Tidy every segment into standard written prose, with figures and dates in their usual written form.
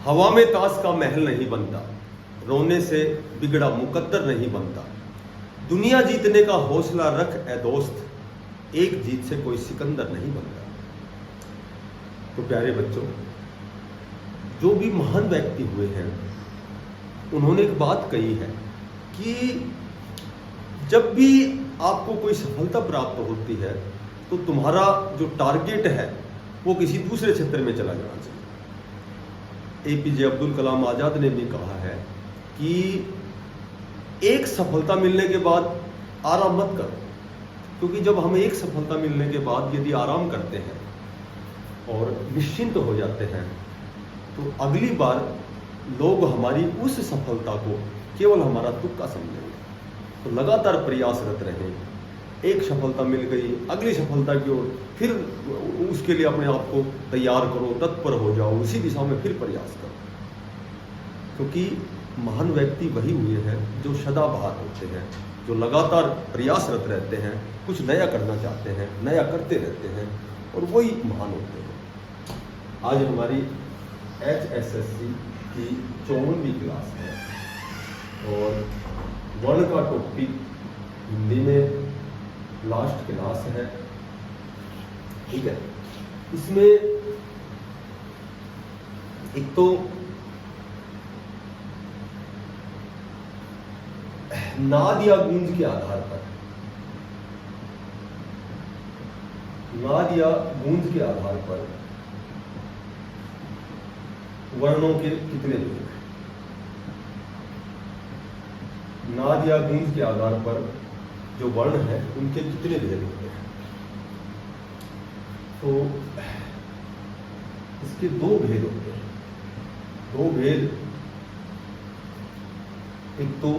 हवा में ताश का महल नहीं बनता, रोने से बिगड़ा मुकद्दर नहीं बनता। दुनिया जीतने का हौसला रख ए दोस्त, एक जीत से कोई सिकंदर नहीं बनता। तो प्यारे बच्चों, जो भी महान व्यक्ति हुए हैं उन्होंने एक बात कही है कि जब भी आपको कोई सफलता प्राप्त होती है तो तुम्हारा जो टारगेट है वो किसी दूसरे क्षेत्र में चला जाना चाहिए। एपीजे अब्दुल कलाम आज़ाद ने भी कहा है कि एक सफलता मिलने के बाद आराम मत करो, क्योंकि जब हम एक सफलता मिलने के बाद यदि आराम करते हैं और निश्चिंत हो जाते हैं तो अगली बार लोग हमारी उस सफलता को केवल हमारा तुक्का समझेंगे। तो लगातार प्रयासरत रहें। एक सफलता मिल गई, अगली सफलता की ओर फिर उसके लिए अपने आप को तैयार करो, तत्पर हो जाओ, उसी दिशा में फिर प्रयास करो। क्योंकि महान व्यक्ति वही हुए हैं जो सदाबहार होते हैं, जो लगातार प्रयासरत रहते हैं, कुछ नया करना चाहते हैं, नया करते रहते हैं, और वही महान होते हैं। आज हमारी HSSC की 54वीं क्लास है और वर्ण का टॉपिक हिंदी में लास्ट क्लास है, ठीक है। इसमें एक तो नाद या गूंज के आधार पर, नाद या गूंज के आधार पर वर्णों के कितने भेद, नाद या गूंज के आधार पर जो वर्ण है उनके कितने भेद होते हैं। तो इसके दो भेद होते हैं। दो भेद, एक तो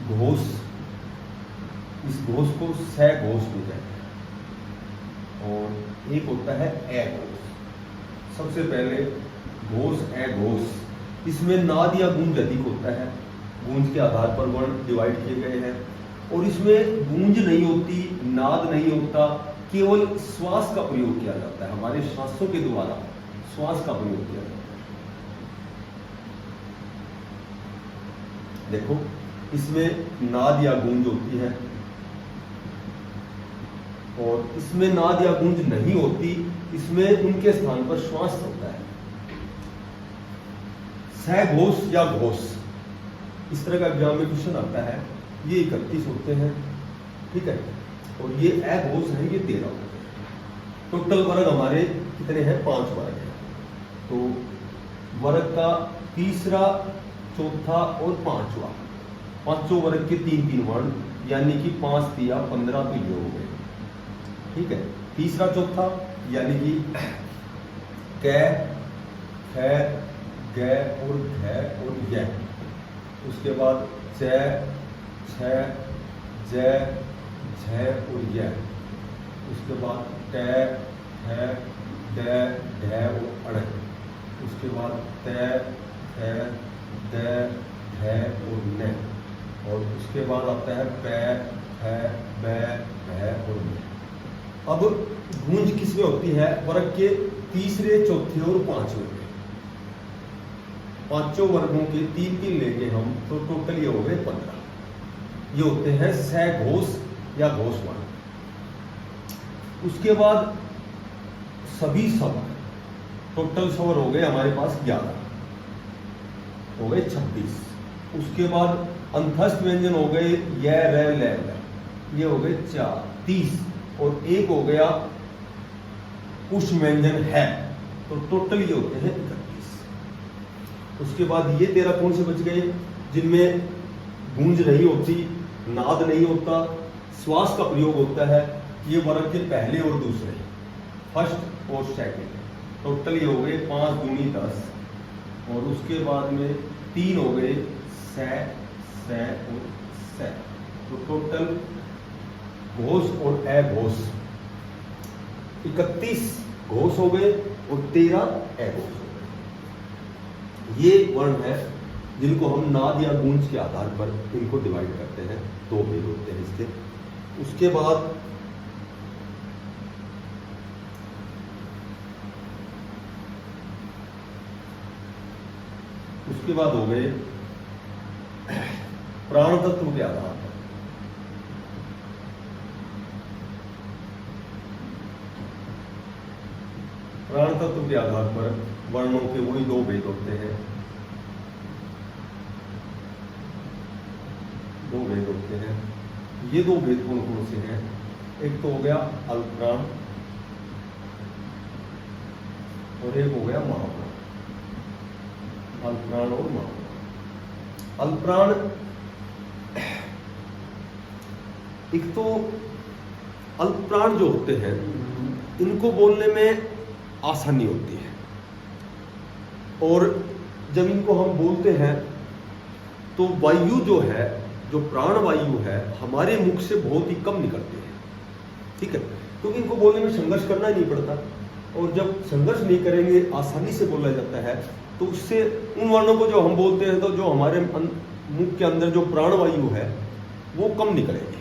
घोष, इस घोष को सह घोष भी कहते हैं, और एक होता है अघोष। सबसे पहले घोष अघोष, इसमें नाद या गूंज अधिक होता है। गूंज के आधार पर वर्ण डिवाइड किए गए हैं, और इसमें गूंज नहीं होती, नाद नहीं होता, केवल श्वास का प्रयोग किया जाता है। हमारे सांसों के द्वारा श्वास का प्रयोग किया जाता है। देखो, इसमें नाद या गूंज होती है, और इसमें नाद या गूंज नहीं होती, इसमें उनके स्थान पर श्वास होता है। सघोष या घोष, इस तरह का एग्जाम में क्वेश्चन आता है। ये 31 होते हैं, ठीक है, और ये अघोष है, ये 13 होते हैं। टोटल वर्ग हमारे कितने हैं? 5 वर्ग हैं। तो वर्ग का तीसरा, चौथा और पांचवा, पांचों वर्ग के 3-3 वर्ण, यानी कि 5 तिया 15 तो ये हो गए, ठीक है। तीसरा चौथा यानी कि कै, ख, ग और घ और य। उसके बाद च, छ, ज, झ और य। उसके बाद ट, ठ, ड, ढ और अड़। उसके बाद त, थ, द, ध और न। और उसके बाद आता है प, फ, ब, भ और न। अब गूंज किसमें होती है? वर्ग के तीसरे, चौथे और पांचवें में। पांचों वर्गों के 3-3 लेंगे हम, तो टोटल ये हो गए 15। ये होते हैं सघोष या घोष वर्ण। उसके बाद सभी स्वर, टोटल स्वर हो गए हमारे पास 11, हो गए 26। उसके बाद अंतस्थ व्यंजन हो गए य, र, ल, ये हो गए 4, 30, और एक हो गया पुष्प व्यंजन है, तो टोटल ये होते हैं 31। उसके बाद ये 13 कौन से बच गए? जिनमें गूंज नहीं होती, नाद नहीं होता, श्वास का प्रयोग होता है। ये वर्ग के पहले और दूसरे, फर्स्ट और सेकंड। टोटल ये हो गए 5 दूनी 10, और उसके बाद में 3 हो गए स, और स। तो टोटल घोष और अघोष 31 घोष हो गए और 13 अघोष हो गए। ये वर्ण है जिनको हम नाद या गूंज के आधार पर इनको डिवाइड करते हैं। 2 भेद होते हैं इसके। उसके बाद उसके बाद हो गए प्राण तत्व के आधार पर। प्राण तत्व के आधार पर वर्णों के वही दो भेद होते हैं, दो भेद होते हैं। ये दो भेद कौन कौन से हैं? एक तो हो गया अल्पप्राण और एक हो गया महाप्राण। अल्पप्राण और महाप्राण। अल्पप्राण एक तो अल्पप्राण जो होते हैं इनको बोलने में आसानी होती है, और जब इनको हम बोलते हैं तो वायु जो है, जो प्राण वायु है, हमारे मुख से बहुत ही कम निकलती है। ठीक है, क्योंकि इनको बोलने में संघर्ष करना ही नहीं पड़ता, और जब संघर्ष नहीं करेंगे, आसानी से बोला जाता है, तो उससे उन वर्णों को जो हम बोलते हैं तो जो हमारे मुख के अंदर जो प्राण वायु है वो कम निकलेगी।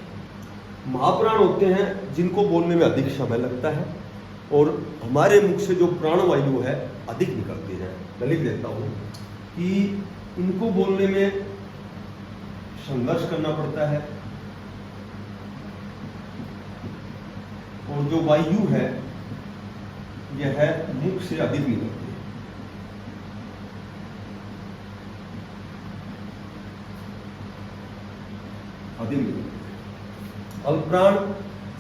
महाप्राण होते हैं जिनको बोलने में अधिक समय लगता है, और हमारे मुख से जो प्राण वायु है अधिक निकलती है। मैं लिख देता हूं कि इनको बोलने में संघर्ष करना पड़ता है, और जो वायु है यह मुख से अधिक निकलती है। अधिक निकलती है। अल्पप्राण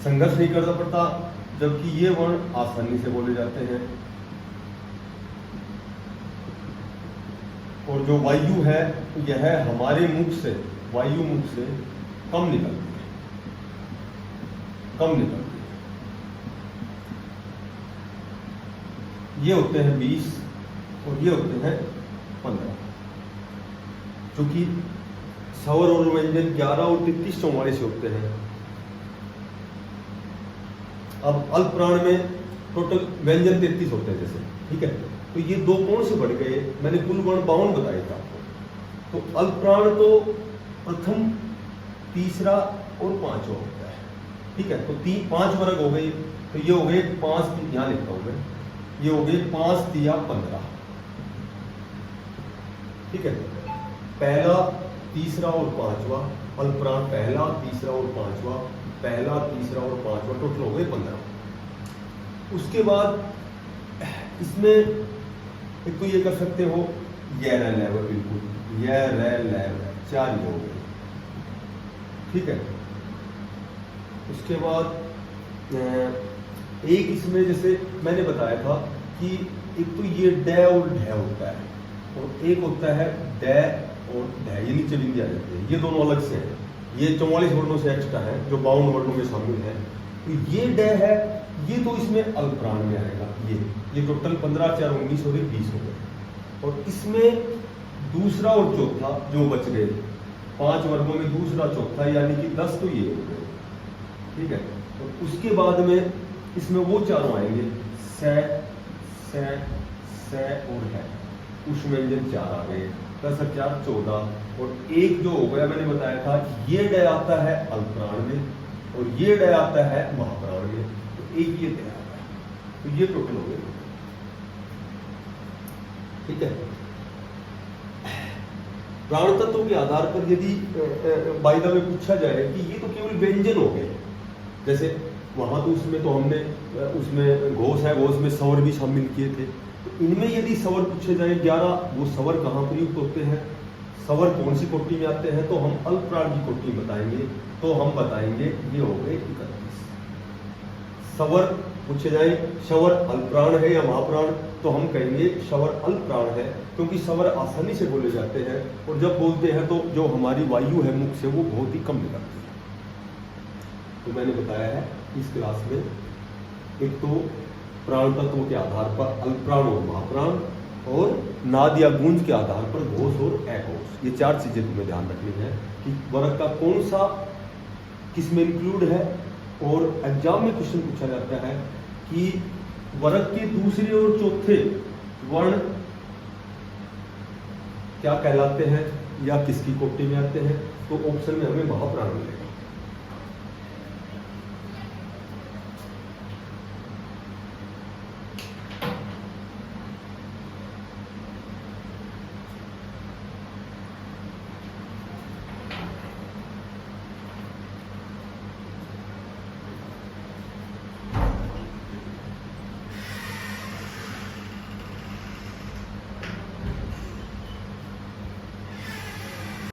संघर्ष नहीं करना पड़ता, जबकि ये वर्ण आसानी से बोले जाते हैं, और जो वायु है यह हमारे मुख से, वायु मुख से कम निकलती है, कम निकलती है। ये होते हैं 20 और ये होते हैं 15, क्योंकि स्वर और व्यंजन 11 और 33 44 से होते हैं। अब अल्पप्राण में टोटल व्यंजन 33 होते हैं जैसे, ठीक है, तो ये दो कौन से बढ़ गए? मैंने कुल वर्ण 52 बताए थे आपको। तो अल्पप्राण तो प्रथम, तीसरा और पांचवा होता है, ठीक है, तो 5 वर्ग हो गए, तो ये हो गए 5, यहां लिखता हूं मैं, ये हो गए 5 तिया 15, ठीक है। पहला, तीसरा और पांचवा अल्पप्राण, पहला, तीसरा और पांचवा, पहला, तीसरा और पांचवा, टोटल हो गए 15। उसके बाद इसमें एक तो ये कर सकते हो ये रह लेवल, बिल्कुल ये रह लेवल 4 हो गए, ठीक है। उसके बाद एक इसमें जैसे मैंने बताया था कि एक तो ये डे और ढे होता है, और एक होता है डे और ढे, ये नीचे बिंदी आ जाती है, ये दोनों अलग से हैं। ये 44 वर्णों से एक्स्ट्रा है जो 52 वर्णों में शामिल है। तो ये डे है, ये तो इसमें अल्पप्राण में आएगा। ये टोटल 15, 4, 19 और 20 हो गए। और इसमें दूसरा और चौथा जो बच गए 5 वर्गों में, दूसरा चौथा यानी कि 10 तो ये हो गए, ठीक है। तो उसके बाद में इसमें वो चारों आएंगे, से और है, उस व्यंजन 4 आ गए, 10 और 4 14, और एक जो हो गया मैंने बताया था ये डे आता है अल्पप्राण में और ये डे आता है महाप्राण में, तो एक ये डे आता है, तो ये टोटल हो गए, ठीक है। प्राण तत्व के आधार पर यदि बाय द वे पूछा जाए कि ये तो केवल व्यंजन हो गए, जैसे वहां तो उसमें तो हमने उसमें घोष है, घोष में स्वर भी शामिल किए थे, तो इनमें यदि स्वर पूछे जाए 11, वो स्वर कहाँ प्रयुक्त होते हैं, स्वर कौन सी कोटि में आते हैं, तो हम अल्पप्राण की कोटि में बताएंगे, तो हम बताएंगे ये हो गए 31। स्वर पूछे जाए स्वर अल्पप्राण है या महाप्राण, तो हम कहेंगे स्वर अल्पप्राण है, क्योंकि स्वर आसानी से बोले जाते हैं, और जब बोलते हैं तो जो हमारी वायु है मुख से वो बहुत ही कम निकलती है। तो मैंने बताया है इस क्लास में एक तो प्राण तत्व के आधार पर अल्पप्राण और महाप्राण, और नाद या गूंज के आधार पर घोष और अघोष, ये 4 चीजें तुम्हें ध्यान रखनी है कि वर्ग का कौन सा किस में इंक्लूड है। और एग्जाम में क्वेश्चन पूछा जाता है कि वर्ग के दूसरे और चौथे वर्ण क्या कहलाते हैं या किसकी कोटि में आते हैं, तो ऑप्शन में हमें महाप्राण मिलेगा।